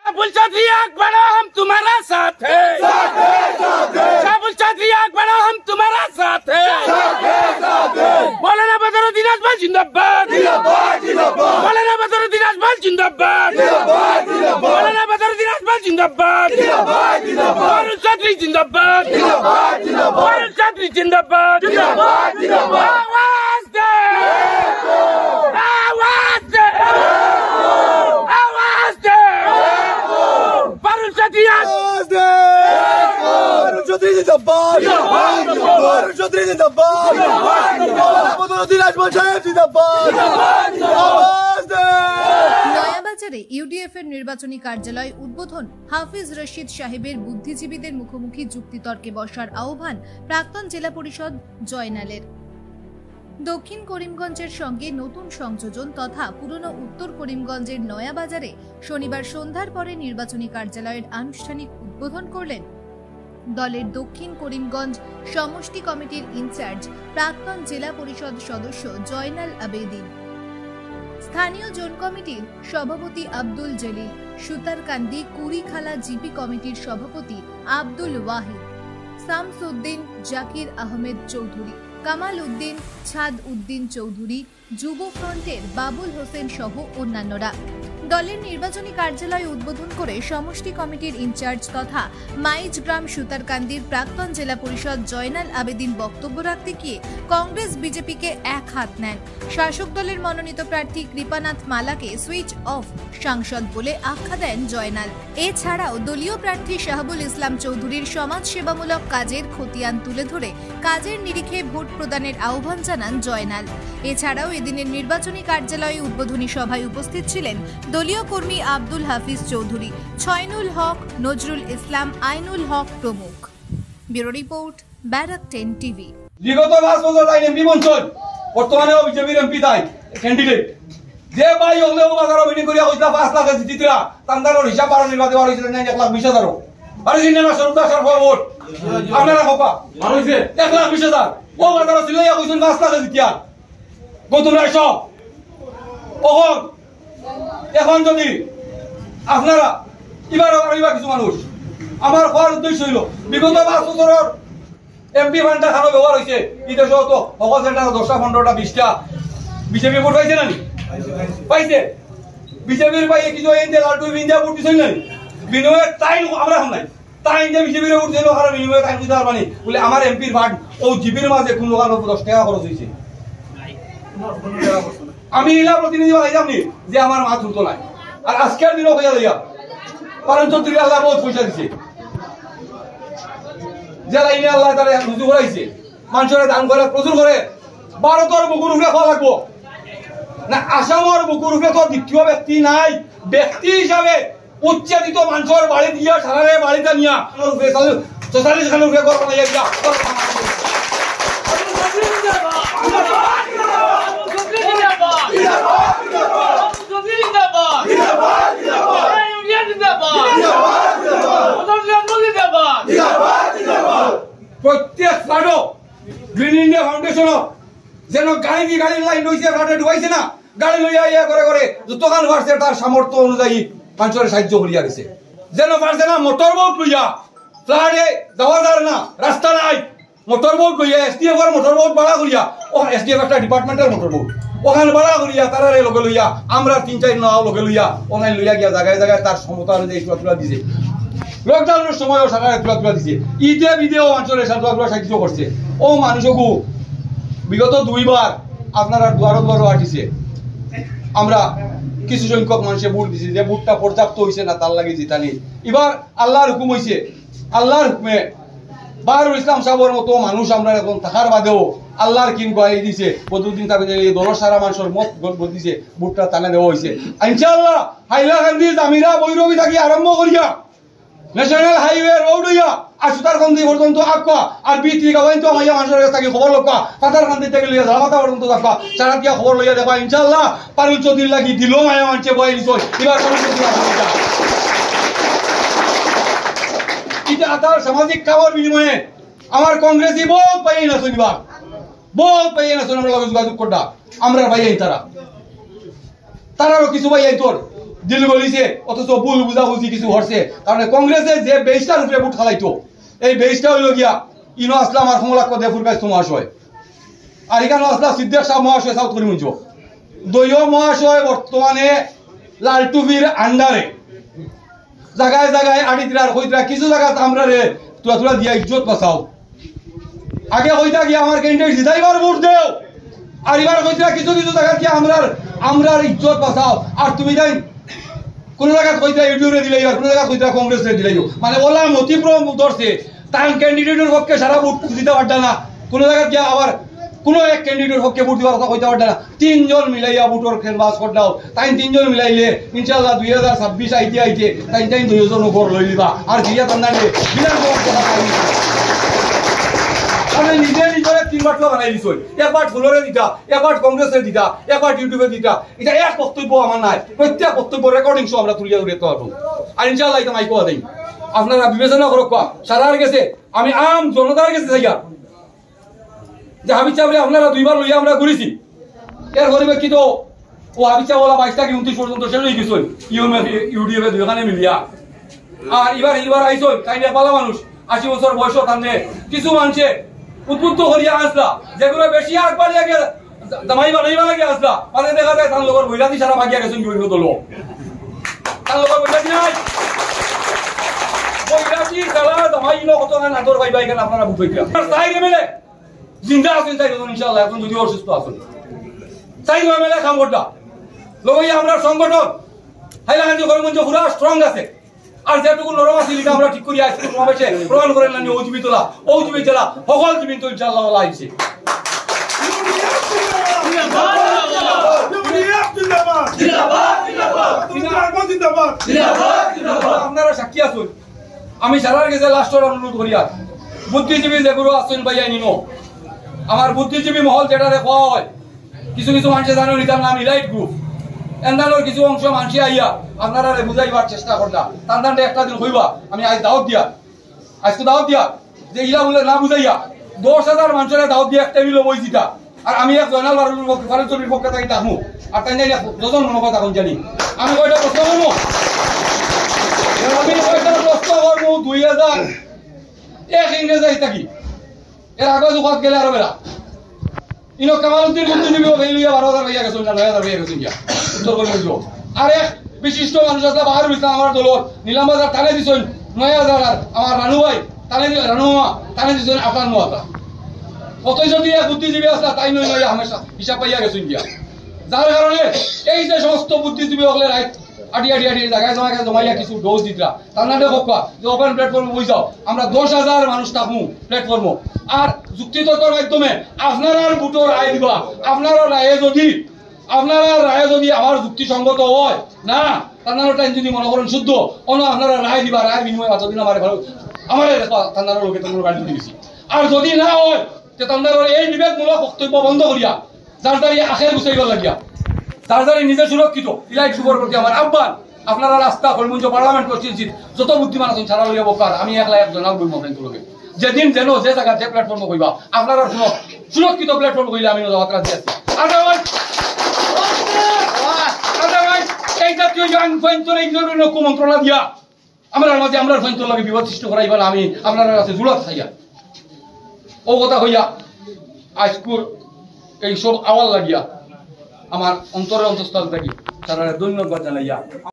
शाबुल चौधरी आग बढ़ो हम तुम्हारा साथ है, शाबुल चौधरी आग बढ़ो हम तुम्हारा साथ है। मौलाना बदरुद्दीन अजमल जिंदाबाद, मौलाना बदरुद्दीन अजमल जिंदाबाद, मौलाना बदरुद्दीन अजमल जिंदाबाद, शाबुल चौधरी जिंदाबाद, शाबुल चौधरी जिंदाबाद। आवाज दे, आवाज दे, आवाज दे, शाबुल चौधरी चौधरी जिंदाबाद, चौधरी जिंदाबाद, बदरुद्दीन अजमल साहेब जिंदाबाद। নয়াবাজারে ইউডিএফ এর নির্বাচনী কার্যালয় উদ্বোধন, হাফিজ রশিদ সাহেবের বুদ্ধিজীবীদের মুখোমুখি যুক্তিতর্কে বসার আহ্বান প্রাক্তন জেলা পরিষদ জয়নালের। দক্ষিণ করিমগঞ্জের সঙ্গে নতুন সংযোজন তথা পুরনো উত্তর করিমগঞ্জের নয়াবাজারে শনিবার সন্ধ্যার পরে নির্বাচনী কার্যালয়ের আনুষ্ঠানিক উদ্বোধন করলেন দলের দক্ষিণ করিমগঞ্জ সমষ্টি কমিটির ইনচার্জ প্রাক্তন জেলা পরিষদ সদস্য জয়নাল আবেদিন। স্থানীয় জোন কমিটির সভাপতি আব্দুল জলিল, সুতারকান্দি কুড়িখালা জিপি কমিটির সভাপতি আব্দুল ওয়াহিদ, শামসউদ্দিন জাকির আহমেদ চৌধুরী, কামাল উদ্দিন, ছাদ উদ্দিন চৌধুরী, যুব ফ্রন্টের বাবুল হোসেন সহ অন্যান্যরা। দলের নির্বাচনী কার্যালয় উদ্বোধন করে সমষ্টি কমিটির ইনচার্জ তথা মাইজগ্রাম সুতারকান্দির প্রাক্তন জেলা পরিষদ জয়নাল আবেদিন বক্তব্য রাখতে গিয়ে কংগ্রেস বিজেপিকে এক হাত নেন। শাসক দলের মনোনীত প্রার্থী কৃপানাথ মালাকে সুইচ অফ সাংসদ বলে আখ্যা দেন জয়নাল। এছাড়াও দলীয় প্রার্থী শাহাবুল ইসলাম চৌধুরীর সমাজ সেবামূলক কাজের খতিয়ান তুলে ধরে কাজের নিরিখে ভোট প্রদানের আহ্বান জানান জয়নাল। এছাড়াও এদিনের নির্বাচনী কার্যালয়ে উদ্বোধনী সভায় উপস্থিত ছিলেন দলীয় কর্মী আব্দুল হাফিজ চৌধুরী, ছয়নুল হক, নজরুল ইসলাম, আইনুল হক প্রমুখ। ব্যুরো রিপোর্ট, ব্যারাক 10 টিভি। বিগত 5 বছর আইন এমপি মঞ্চন বর্তমানে বিজেপির এমপি তাই ক্যান্ডিডেট যে ভাই হলেও বাজার মিটিং করিয়া কইতা 5 লাখ জিতিতরা তান্দারর হিসাব পার নির্বাচন আর হইছিল 1,20,000 আর জিনে না সরকার সরকার ভোট আপনারা কপা আর হইছে 1,20,000 ও বাজার ছিল ইয়া কইছেন 5 লাখ জিতিয়া গতুন রায় সব এখন যদি আপনারা এবার কিছু মানুষ আমার হওয়ার উদ্দেশ্য হইল বিগত 5 বছরের এমপি ফান্ডটা খানো ব্যবহার হয়েছে এটা সহ তো সকল সেন্টার 10টা 15টা 20টা বিজেপি ভোট পাইছে না পাইছে বিজেপির পাই কিছু ইন্ডিয়া লালটু ইন্ডিয়া ভোট দিছেন না বিনিময়ে তাই আমরা নাই তাই ইন্ডিয়া বিজেপির ভোট দিল কারণ বিনিময়ে তাই দিতে পারবানি বলে আমার এমপির ভাট ও জিপির মাঝে কোন লোক 10 টাকা খরচ হয়েছে আমি ইলা প্রতিনিধি বানাইলাম নি যে আমার মা তুলতো নাই আর আজকের দিনও হইয়া লইয়া কারণ চৌধুরী আল্লাহ বহুত পয়সা দিছে যে লাইনে আল্লাহ তারা রুজু করাইছে মানুষের দান করে প্রচুর করে ভারতের বুকুর উপরে খাওয়া লাগবো না আসামের বুকুর উপরে তো দ্বিতীয় ব্যক্তি নাই ব্যক্তি হিসাবে উচ্চাদিত মানুষের বাড়ি দিয়া সারারে বাড়িটা নিয়া সোশ্যালিস্ট খানের উপরে গড় বানাইয়া দিয়া প্রত্যেক ফ্লাডো গ্রিন ইন্ডিয়া ফাউন্ডেশন যেন গাড়ি লাইন রয়েছে ফ্লাডে ঢুকাইছে না গাড়ি লইয়া ইয়া করে করে যতক্ষণ পারছে তার সামর্থ্য অনুযায়ী মানুষের সাহায্য করিয়া গেছে যেন পারছে না মোটর বোট লইয়া ফ্লাডে যাওয়া যার না রাস্তা নাই মোটর বোট লইয়া এসডিএফ এর মোটর বোট ভাড়া করিয়া ও এসডিএফ একটা ডিপার্টমেন্টাল মোটর বোট ওখানে ভাড়া করিয়া তারারে লগে লইয়া আমরা 3-4 নাও লগে লইয়া ওখানে লইয়া গিয়া জায়গায় জায়গায় তার সমতা অনুযায়ী তুলা দিছে লকডাউনের সময়ও সরকারে তুলা দিছে ঈদে বিদেও অঞ্চলে সাহায্য করছে ও মানুষকু বিগত 2 বার আপনারা দুয়ারো আটিছে আমরা কিছু সংখ্যক মানুষে ভোট দিছে যে ভোটটা পর্যাপ্ত হইছে না তার লাগে জিতানি এবার আল্লাহর হুকুম হইছে আল্লাহর হুকুমে বারুল ইসলাম সাহেবের মতো মানুষ আমরা এখন থাকার বাদেও আল্লাহর কিন গাই দিছে প্রতিদিন তাকে এই দল সারা মানুষের মত গল দিছে ভোটটা টানা দেওয়া হইছে ইনশাআল্লাহ হাইলাকান্দি জামিরা বৈরবী থাকি আরম্ভ করিয়া ন্যাশনাল হাইওয়ে রোড হইয়া আর সুতারকান্দি পর্যন্ত আঁকা আর বিত্রি গাওয়াইন তো মাইয়া মানুষের কাছ থেকে খবর লক্কা পাতারকান্দি থেকে লইয়া ঝালামাতা পর্যন্ত দেখা চারাতিয়া খবর লইয়া দেখা ইনশাআল্লাহ পারুল চৌধুরী লাগি দিল মায়া মানছে বই দিছ এবার এটা তার সামাজিক কামর বিনিময়ে আমার কংগ্রেসি বহুত পাই না শুনিবা বহুত পাই না শুনে আমরা যোগাযোগ করডা আমরা ভাই তারারও কিছু ভাই তোর দিল গলিছে অথচ ভুল বুঝাবুঝি কিছু হচ্ছে কারণ কংগ্রেসে যে 22টার উপরে ভোট খালাইতো এই 22টা হইল গিয়া ইনো আসলাম আর কমলাক্ষ দেফুর কাছে মহাশয় আর এখানে আসলাম সিদ্দিক শাহ মহাশয় সাউথ করিমগঞ্জ দলীয় মহাশয় বর্তমানে লালটুবির আন্ডারে জায়গায় জায়গায় আড়িতরার হইতরা কিছু জায়গা আমরা রে তুলা তুলা দিয়া ইজ্জত বাঁচাও আগে হইতা গিয়া আমার ক্যান্ডিডেট জিতাইবার ভোট দেও আর এবার হইতরা কিছু কিছু জায়গা গিয়া আমরার ইজ্জত বাঁচাও আর তুমি যাই কোন জায়গা হইতা ইউডিউরে দিলাই আর কোন জায়গা হইতা কংগ্রেসে দিলাই মানে ওলা মতিপ্রম ধরছে তার ক্যান্ডিডেটের পক্ষে সারা ভোট দিতে পারত না কোন জায়গা গিয়া আবার কোনো এক ক্যান্ডিডেট পক্ষে ভোট দেওয়ার কথা কইতে পারত না তিনজন মিলাইয়া ভোটর খেলবাস করলাও তাই তিনজন মিলাইলে ইনশাআল্লাহ 2026 আইতে তাই দুইজন উপর লই লিবা আর দিয়া তন্দানে বিনা কথা আমি নিজে নিজরে তিনবার তো বানাই দিছই একবার ফুলরে দিতা একবার কংগ্রেসের দিতা একবার ইউটিউবে দিতা এটা এক বক্তব্য আমার নাই প্রত্যেক বক্তব্য রেকর্ডিং সব আমরা তুলিয়া উড়ে তো আর ইনশাআল্লাহ এটা মাইকো দেই আপনারা বিবেচনা করুক সারার গেছে আমি আম জনতার গেছে যাইয়া যে হাবিজ চাবলে আপনারা দুইবার লইয়া আমরা ঘুরেছি এর গরিবে কি তো ও হাবিজ চাবলা 22 থেকে 29 পর্যন্ত শেষ গেছই ইউটিউবে দুইখানে মিলিয়া আর এবার আইছই কাইনে পালা মানুষ 80 বছর বয়স থাকলে কিছু মানুষে উদ্বুদ্ধ করিয়া আসলা যেগুলো বেশি আগবার লাগে দামাই বানাইবা লাগে আসলা মানে দেখা যায় তার লোকের বইরাতি সারা ভাগিয়া গেছেন বিভিন্ন দল তার লোকের বইরাতি নাই বইরাতি খেলা দামাই কত না নাদর ভাই ভাই কেন আপনারা বুঝাইয়া তাই মেলে জিন্দা আছেন তাই ইনশাআল্লাহ এখন যদি অসুস্থ আছেন তাই মেলে কাম করতা লগইয়া আমরা সংগঠন হাইলাকান্দি করিমগঞ্জ পুরা স্ট্রং আছে আর যেটুকু নরম আছে লিখা আমরা ঠিক করি আজকে সমাবেশে প্রমাণ করেন না ওজিবি তোলা ওজিবি জেলা সকল জীবিত তো ইনশাআল্লাহ আল্লাহ আইছে আপনারা সাক্ষী আছেন আমি সারার গেছে লাস্টের অনুরোধ করিয়া বুদ্ধিজীবী যেগুলো আছেন ভাইয়া নিনো আমার বুদ্ধিজীবী মহল যেটা দেখা হয় কিছু কিছু মানুষের জানেন এটার নাম ইলাইট গ্রুপ এন্দানোর কিছু অংশ মানুষ আইয়া আপনারা বুঝাইবার চেষ্টা করলা তান্দানটা একটা দিন হইবা আমি আজ দাওয়াত দিয়া আজকে দাওয়াত দিয়া যে ইলা বলে না বুঝাইয়া 10,000 মানুষের দাওয়াত দিয়া একটা মিলো বই দিতা আর আমি এক জয়নাল বারুর পক্ষে ফারুজের পক্ষে থাকি থাকবো আর তাই না দুজন মনে কথা কোন জানি আমি কয়টা প্রশ্ন করবো আমি কয়টা প্রশ্ন করবো 2001 ইংরেজি থাকি এর আগে যুগত গেলে আরো বেলা ইনো কামালউদ্দিন বুদ্ধিজীবী হইলিয়া 12,000 হইয়া গেছেন না 9,000 হইয়া গেছেন গিয়া উত্তর করিমগঞ্জ আর এক বিশিষ্ট মানুষ আছে বাহারুল ইসলাম আমার দলর নীলামবাজার টানে দিছেন 9,000 আর আমার রানু ভাই টানে রানুমা টানে দিছেন 58,000 কতই যদি বুদ্ধিজীবী আছে তাই নয় হামেশা হিসাব পাইয়া গেছেন গিয়া যার কারণে এই যে সমস্ত বুদ্ধিজীবী হলে রাইট আটি জায়গায় জমাইয়া কিছু ডোজ দিতরা তার নামে হকা যে ওপেন প্ল্যাটফর্মে বই যাও আমরা 10,000 মানুষ থাকবো প্ল্যাটফর্ম আর যুক্তিতর্কের মাধ্যমে আপনারা ভোটর রায় দিবা আপনারা রায়ে যদি আমার যুক্তিসঙ্গত হয় না তার টাইম যদি মনে করেন শুদ্ধ অন্য আপনারা রায় দিবা রায় বিনিময়ে যতদিন আমার ভালো আমার তার লোকে তোমার গাড়ি দিয়েছি আর যদি না হয় তে তার এই বিবেকমূলক বক্তব্য বন্ধ করিয়া যার দ্বারা আখের গুছাইবার লাগিয়া তার দ্বারা নিজে সুরক্ষিত ইলাইট সুবর প্রতি আমার আহ্বান আপনারা রাস্তা করিমগঞ্জ পার্লামেন্ট কনস্টিটিউন্সি যত বুদ্ধিমান আছেন সারা লইয়া বকার আমি একলা একজন আর বই মফেন তোলকে যেদিন যেন যে জায়গা যে প্ল্যাটফর্ম কইবা আপনারা কোনো সুরক্ষিত প্ল্যাটফর্ম কইলে আমি যাওয়াত রাজি আছি আদারওয়াইজ এই জাতীয় জন ফাইন্তর এই ধরনের কুমন্ত্রণা দিয়া আমরা মাঝে আমরা ফাইন্তর লাগে বিবাদ সৃষ্টি করাইবার আমি আপনারা কাছে জুলাত খাইয়া ও কথা হইয়া আজকুর এই সব আওয়াল লাগিয়া আমার অন্তরের অন্তঃস্থল থাকি তারা ধন্যবাদ জানাইয়া